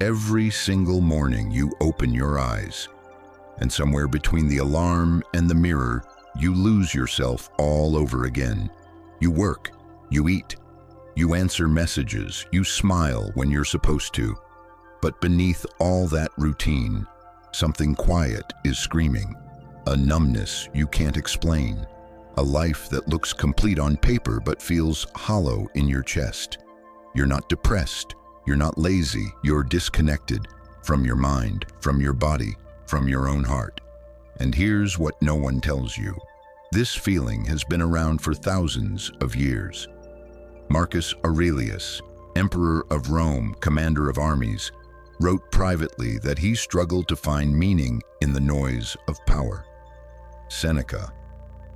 Every single morning you open your eyes, and somewhere between the alarm and the mirror, you lose yourself all over again. You work, you eat, you answer messages, you smile when you're supposed to. But beneath all that routine, something quiet is screaming. A numbness you can't explain. A life that looks complete on paper but feels hollow in your chest. You're not depressed, you're not lazy, you're disconnected from your mind, from your body, from your own heart. And here's what no one tells you. This feeling has been around for thousands of years. Marcus Aurelius, emperor of Rome, commander of armies, wrote privately that he struggled to find meaning in the noise of power. Seneca,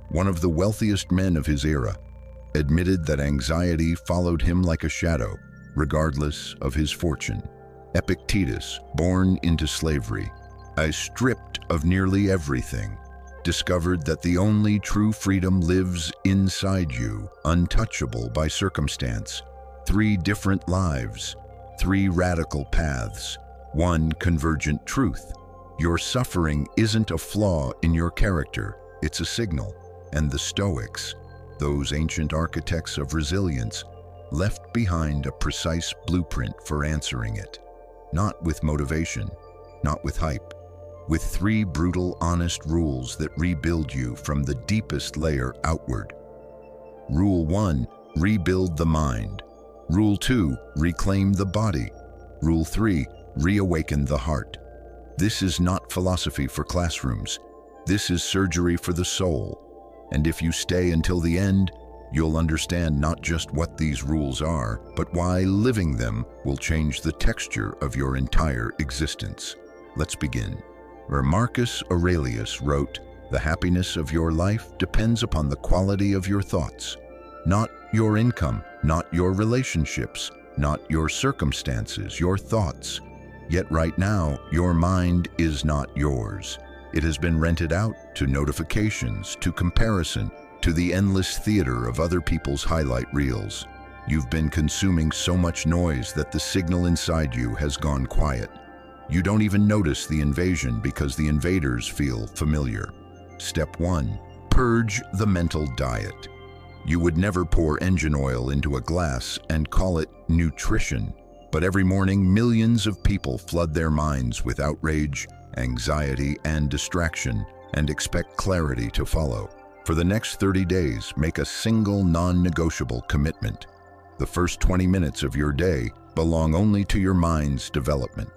one of the wealthiest men of his era, admitted that anxiety followed him like a shadow, regardless of his fortune. Epictetus, born into slavery, stripped of nearly everything, discovered that the only true freedom lives inside you, untouchable by circumstance. 3 different lives, 3 radical paths, 1 convergent truth. Your suffering isn't a flaw in your character, it's a signal. And the Stoics, those ancient architects of resilience, left behind a precise blueprint for answering it. Not with motivation, not with hype, with 3 brutal, honest rules that rebuild you from the deepest layer outward. Rule 1, rebuild the mind. Rule 2, reclaim the body. Rule 3, reawaken the heart. This is not philosophy for classrooms. This is surgery for the soul. And if you stay until the end, you'll understand not just what these rules are, but why living them will change the texture of your entire existence. Let's begin. Where Marcus Aurelius wrote, "The happiness of your life depends upon the quality of your thoughts, not your income, not your relationships, not your circumstances, your thoughts. Yet right now, your mind is not yours. It has been rented out to notifications, to comparison, to the endless theater of other people's highlight reels. You've been consuming so much noise that the signal inside you has gone quiet. You don't even notice the invasion because the invaders feel familiar." Step 1. Purge the mental diet. You would never pour engine oil into a glass and call it nutrition, but every morning millions of people flood their minds with outrage, anxiety, and distraction, and expect clarity to follow. For the next 30 days, make a single non-negotiable commitment. The first 20 minutes of your day belong only to your mind's development.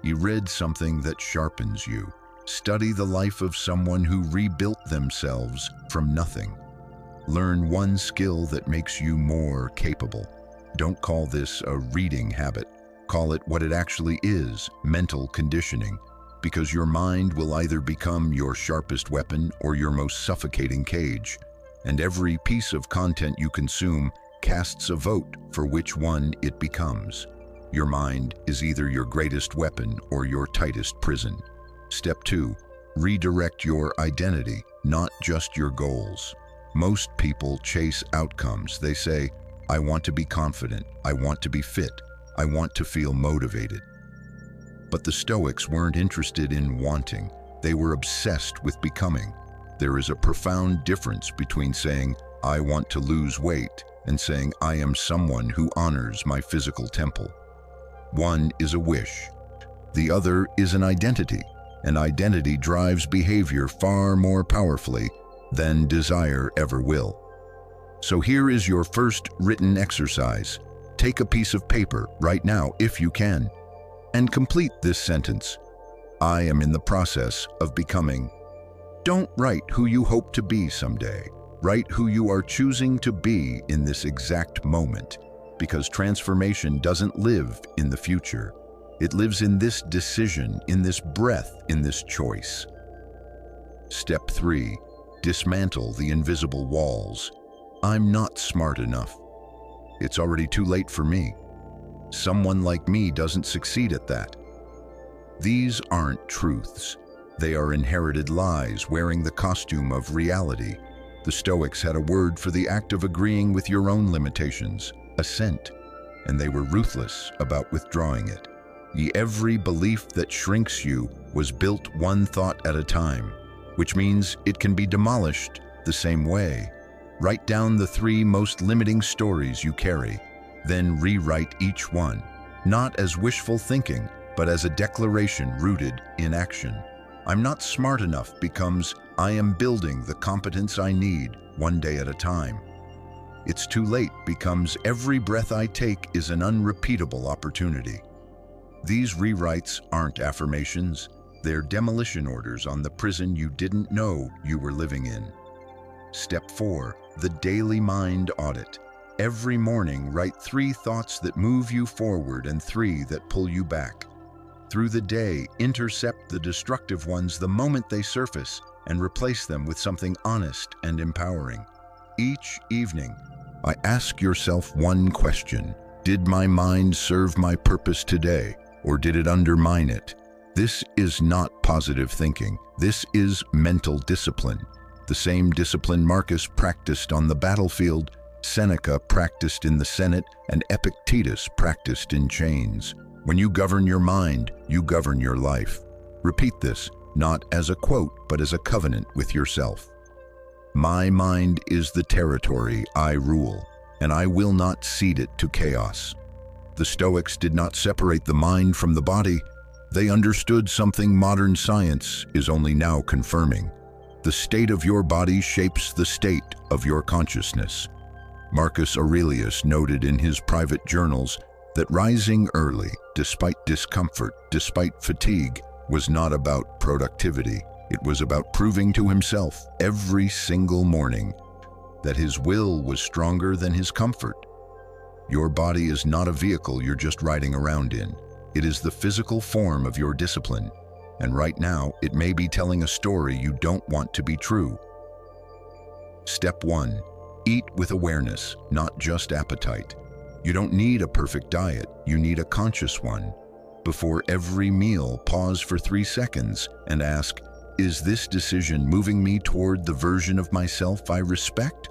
You read something that sharpens you. Study the life of someone who rebuilt themselves from nothing. Learn one skill that makes you more capable. Don't call this a reading habit. Call it what it actually is, mental conditioning, because your mind will either become your sharpest weapon or your most suffocating cage. And every piece of content you consume casts a vote for which one it becomes. Your mind is either your greatest weapon or your tightest prison. Step 2. Redirect your identity, not just your goals. Most people chase outcomes. They say, "I want to be confident, I want to be fit, I want to feel motivated." But the Stoics weren't interested in wanting. They were obsessed with becoming. There is a profound difference between saying, "I want to lose weight," and saying, "I am someone who honors my physical temple." One is a wish. The other is an identity. And identity drives behavior far more powerfully than desire ever will. So here is your first written exercise. Take a piece of paper right now, if you can, and complete this sentence. "I am in the process of becoming." Don't write who you hope to be someday. Write who you are choosing to be in this exact moment, because transformation doesn't live in the future. It lives in this decision, in this breath, in this choice. Step 3. Dismantle the invisible walls. "I'm not smart enough. It's already too late for me. Someone like me doesn't succeed at that." These aren't truths. They are inherited lies wearing the costume of reality. The Stoics had a word for the act of agreeing with your own limitations, assent, and they were ruthless about withdrawing it. Every belief that shrinks you was built one thought at a time, which means it can be demolished the same way. Write down the 3 most limiting stories you carry, then rewrite each one, not as wishful thinking, but as a declaration rooted in action. I'm not smart enough becomes I am building the competence I need one day at a time. It's too late becomes every breath I take is an unrepeatable opportunity. These rewrites aren't affirmations, they're demolition orders on the prison you didn't know you were living in. Step 4, the daily mind audit. Every morning, write 3 thoughts that move you forward and 3 that pull you back. Through the day, intercept the destructive ones the moment they surface and replace them with something honest and empowering. Each evening, ask yourself one question. Did my mind serve my purpose today, or did it undermine it? This is not positive thinking. This is mental discipline. The same discipline Marcus practiced on the battlefield, Seneca practiced in the Senate, and Epictetus practiced in chains. When you govern your mind, you govern your life. Repeat this, not as a quote, but as a covenant with yourself. My mind is the territory I rule, and I will not cede it to chaos. The Stoics did not separate the mind from the body. They understood something modern science is only now confirming. The state of your body shapes the state of your consciousness. Marcus Aurelius noted in his private journals that rising early, despite discomfort, despite fatigue, was not about productivity. It was about proving to himself every single morning that his will was stronger than his comfort. Your body is not a vehicle you're just riding around in. It is the physical form of your discipline. And right now, it may be telling a story you don't want to be true. Step 1. Eat with awareness, not just appetite. You don't need a perfect diet, you need a conscious one. Before every meal, pause for 3 seconds and ask, is this decision moving me toward the version of myself I respect,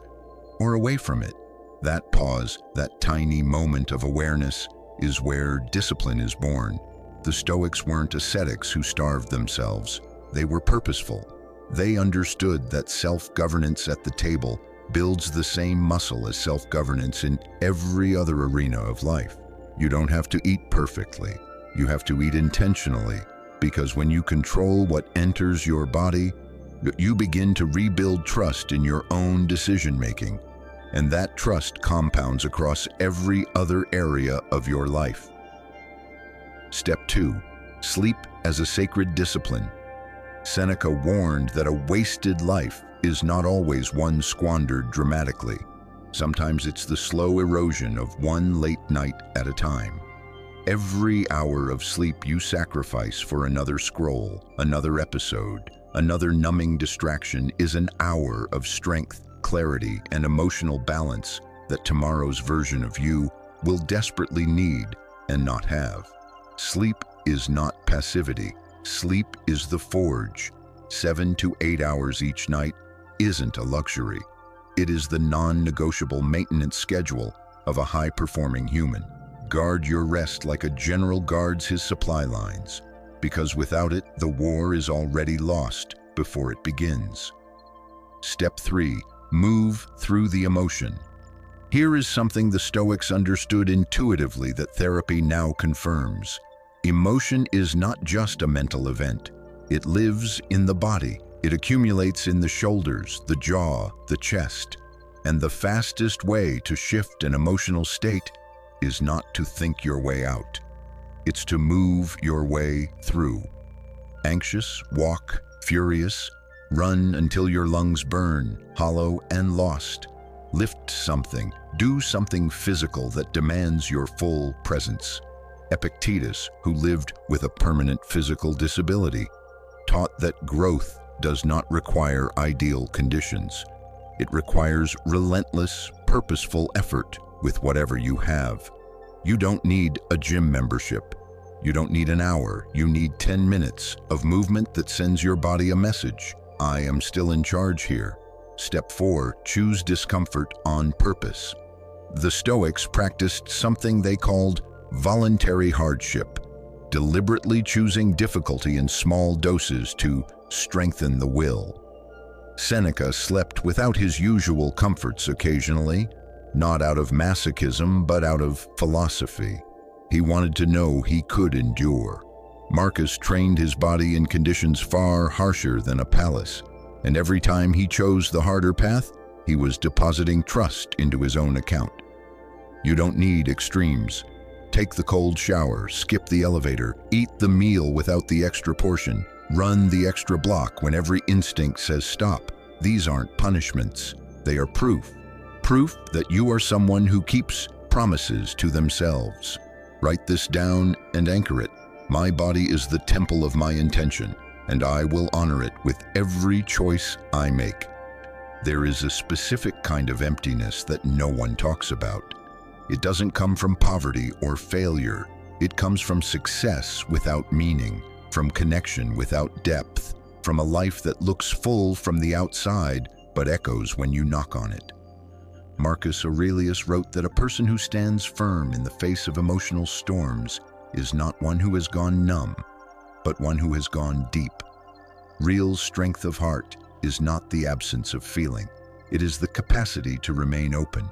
or away from it? That pause, that tiny moment of awareness, is where discipline is born. The Stoics weren't ascetics who starved themselves. They were purposeful. They understood that self-governance at the table builds the same muscle as self-governance in every other arena of life. You don't have to eat perfectly. You have to eat intentionally, because when you control what enters your body, you begin to rebuild trust in your own decision-making, and that trust compounds across every other area of your life. Step 2. Sleep as a sacred discipline. Seneca warned that a wasted life is not always one squandered dramatically. Sometimes it's the slow erosion of one late night at a time. Every hour of sleep you sacrifice for another scroll, another episode, another numbing distraction is an hour of strength, clarity, and emotional balance that tomorrow's version of you will desperately need and not have. Sleep is not passivity. Sleep is the forge. 7 to 8 hours each night isn't a luxury. It is the non-negotiable maintenance schedule of a high-performing human. Guard your rest like a general guards his supply lines, because without it, the war is already lost before it begins. Step 3. Move through the emotion. Here is something the Stoics understood intuitively that therapy now confirms. Emotion is not just a mental event. It lives in the body. It accumulates in the shoulders, the jaw, the chest. And the fastest way to shift an emotional state is not to think your way out. It's to move your way through. Anxious, walk. Furious, run until your lungs burn, hollow and lost. Lift something, do something physical that demands your full presence. Epictetus, who lived with a permanent physical disability, taught that growth does not require ideal conditions. It requires relentless, purposeful effort with whatever you have. You don't need a gym membership. You don't need an hour. You need 10 minutes of movement that sends your body a message. I am still in charge here. Step 4. Choose discomfort on purpose. The Stoics practiced something they called voluntary hardship. deliberately choosing difficulty in small doses to strengthen the will. Seneca slept without his usual comforts occasionally, not out of masochism but out of philosophy. He wanted to know he could endure. Marcus trained his body in conditions far harsher than a palace, and every time he chose the harder path, he was depositing trust into his own account. You don't need extremes. Take the cold shower, skip the elevator, eat the meal without the extra portion, run the extra block when every instinct says stop. These aren't punishments. They are proof. Proof that you are someone who keeps promises to themselves. Write this down and anchor it. My body is the temple of my intention, and I will honor it with every choice I make. There is a specific kind of emptiness that no one talks about. It doesn't come from poverty or failure. It comes from success without meaning, from connection without depth, from a life that looks full from the outside but echoes when you knock on it. Marcus Aurelius wrote that a person who stands firm in the face of emotional storms is not one who has gone numb, but one who has gone deep. Real strength of heart is not the absence of feeling. It is the capacity to remain open,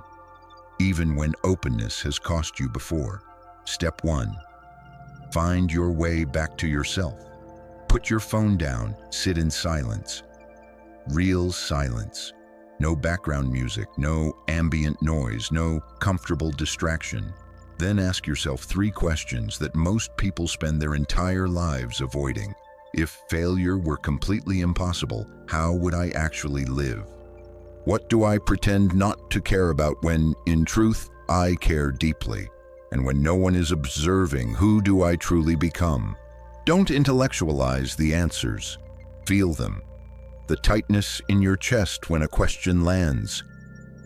even when openness has cost you before. Step 1. Find your way back to yourself. Put your phone down, sit in silence. Real silence. No background music, no ambient noise, no comfortable distraction. Then ask yourself 3 questions that most people spend their entire lives avoiding. If failure were completely impossible, how would I actually live? What do I pretend not to care about when, in truth, I care deeply? And when no one is observing, who do I truly become? Don't intellectualize the answers. Feel them. The tightness in your chest when a question lands.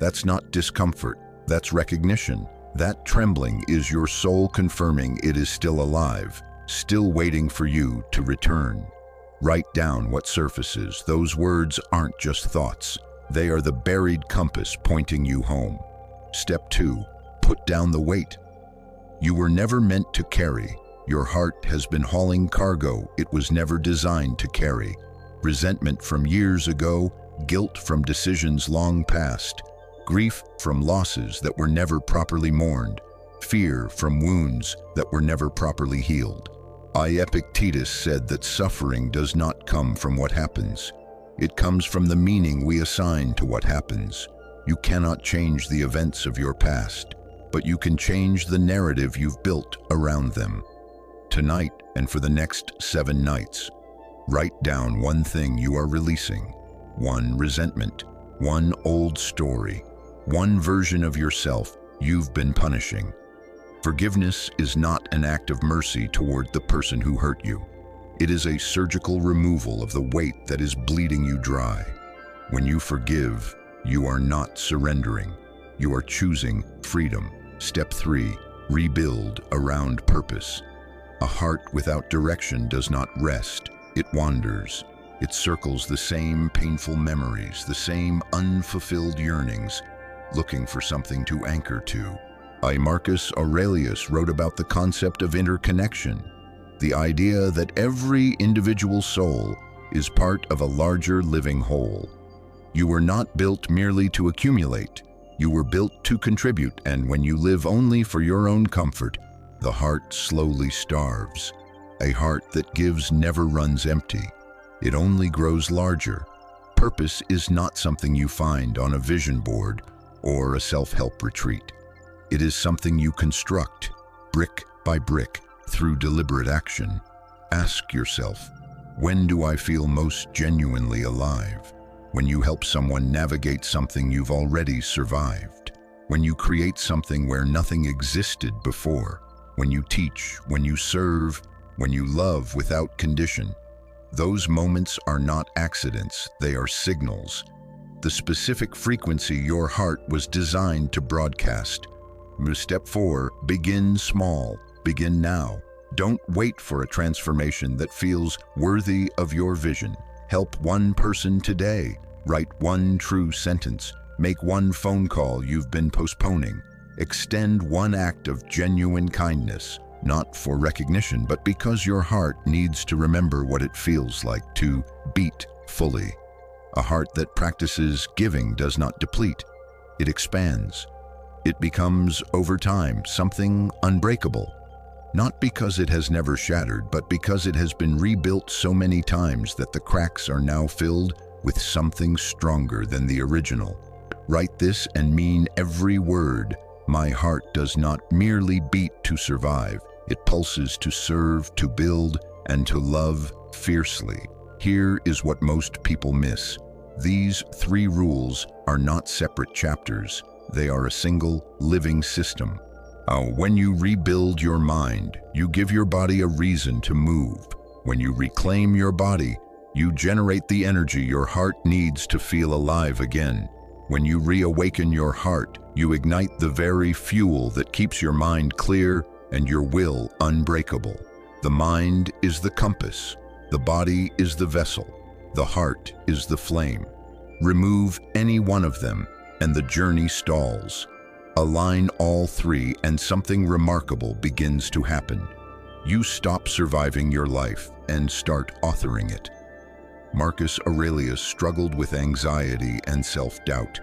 That's not discomfort, that's recognition. That trembling is your soul confirming it is still alive, still waiting for you to return. Write down what surfaces. Those words aren't just thoughts. They are the buried compass pointing you home. Step 2. Put down the weight. You were never meant to carry. Your heart has been hauling cargo it was never designed to carry. Resentment from years ago, guilt from decisions long past, grief from losses that were never properly mourned, fear from wounds that were never properly healed. Epictetus said that suffering does not come from what happens. It comes from the meaning we assign to what happens. You cannot change the events of your past, but you can change the narrative you've built around them. Tonight and for the next 7 nights, write down 1 thing you are releasing, 1 resentment, 1 old story, 1 version of yourself you've been punishing. Forgiveness is not an act of mercy toward the person who hurt you. It is a surgical removal of the weight that is bleeding you dry. When you forgive, you are not surrendering. You are choosing freedom. Step 3. Rebuild around purpose. A heart without direction does not rest. It wanders. It circles the same painful memories, the same unfulfilled yearnings, looking for something to anchor to. Marcus Aurelius wrote about the concept of interconnection, the idea that every individual soul is part of a larger living whole. You were not built merely to accumulate. You were built to contribute, and when you live only for your own comfort, the heart slowly starves. A heart that gives never runs empty. It only grows larger. Purpose is not something you find on a vision board or a self-help retreat. It is something you construct, brick by brick, through deliberate action. Ask yourself, when do I feel most genuinely alive? When you help someone navigate something you've already survived. When you create something where nothing existed before. When you teach, when you serve, when you love without condition. Those moments are not accidents, they are signals. The specific frequency your heart was designed to broadcast. Step 4, begin small. Begin now. Don't wait for a transformation that feels worthy of your vision. Help 1 person today. Write 1 true sentence. Make 1 phone call you've been postponing. Extend 1 act of genuine kindness. not for recognition, but because your heart needs to remember what it feels like to beat fully. A heart that practices giving does not deplete, it expands. It becomes, over time, something unbreakable. Not because it has never shattered, but because it has been rebuilt so many times that the cracks are now filled with something stronger than the original. Write this and mean every word. My heart does not merely beat to survive. It pulses to serve, to build, and to love fiercely. Here is what most people miss. These 3 rules are not separate chapters. They are a single, living system. When you rebuild your mind, you give your body a reason to move. When you reclaim your body, you generate the energy your heart needs to feel alive again. When you reawaken your heart, you ignite the very fuel that keeps your mind clear and your will unbreakable. The mind is the compass, the body is the vessel, the heart is the flame. Remove any one of them, and the journey stalls. Align all 3 and something remarkable begins to happen. You stop surviving your life and start authoring it. Marcus Aurelius struggled with anxiety and self-doubt,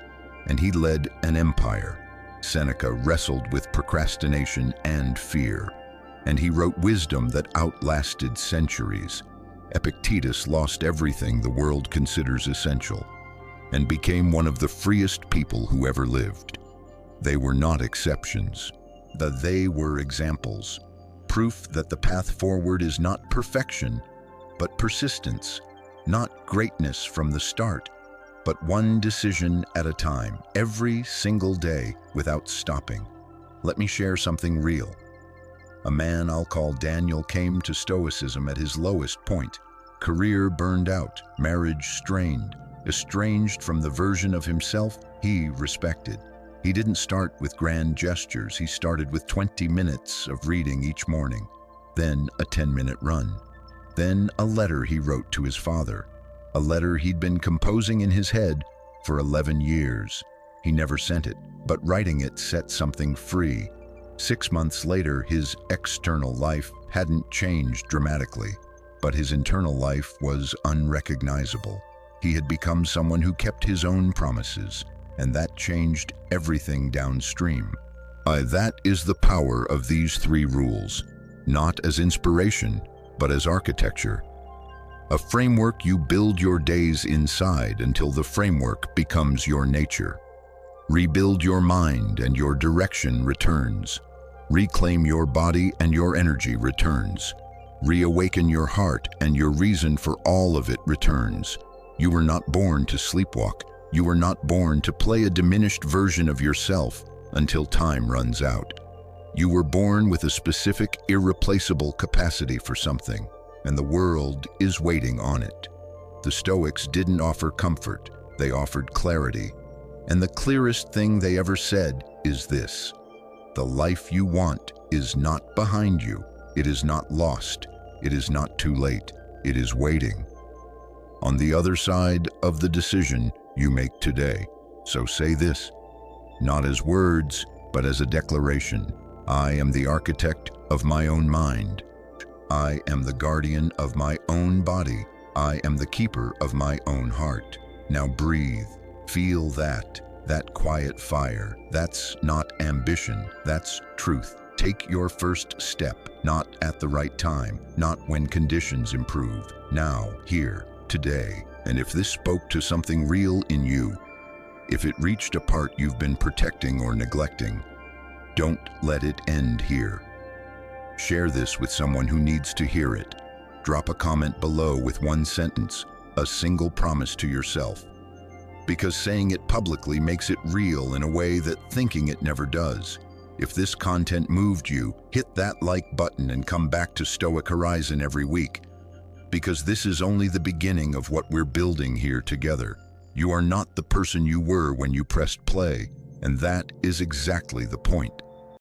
and he led an empire. Seneca wrestled with procrastination and fear, and he wrote wisdom that outlasted centuries. Epictetus lost everything the world considers essential, and became one of the freest people who ever lived. They were not exceptions. They were examples, proof that the path forward is not perfection, but persistence, not greatness from the start, but one decision at a time, every single day without stopping. Let me share something real. A man I'll call Daniel came to Stoicism at his lowest point. Career burned out, marriage strained, estranged from the version of himself he respected. He didn't start with grand gestures. He started with 20 minutes of reading each morning, then a 10-minute run, then a letter he wrote to his father, a letter he'd been composing in his head for 11 years. He never sent it, but writing it set something free. 6 months later, his external life hadn't changed dramatically, but his internal life was unrecognizable. He had become someone who kept his own promises, and that changed everything downstream. That is the power of these 3 rules, not as inspiration, but as architecture. A framework you build your days inside until the framework becomes your nature. Rebuild your mind and your direction returns. Reclaim your body and your energy returns. Reawaken your heart and your reason for all of it returns. You were not born to sleepwalk. You were not born to play a diminished version of yourself until time runs out. You were born with a specific, irreplaceable capacity for something, and the world is waiting on it. The Stoics didn't offer comfort, they offered clarity. And the clearest thing they ever said is this: the life you want is not behind you, it is not lost, it is not too late, it is waiting on the other side of the decision you make today. So say this, not as words, but as a declaration. I am the architect of my own mind. I am the guardian of my own body. I am the keeper of my own heart. Now breathe. Feel that quiet fire. That's not ambition, that's truth. Take your first step, not at the right time, not when conditions improve. Now, here, today. And if this spoke to something real in you, if it reached a part you've been protecting or neglecting, don't let it end here. Share this with someone who needs to hear it. Drop a comment below with one sentence, a single promise to yourself. Because saying it publicly makes it real in a way that thinking it never does. If this content moved you, hit that like button and come back to Stoic Horizon every week. Because this is only the beginning of what we're building here together. You are not the person you were when you pressed play, and that is exactly the point.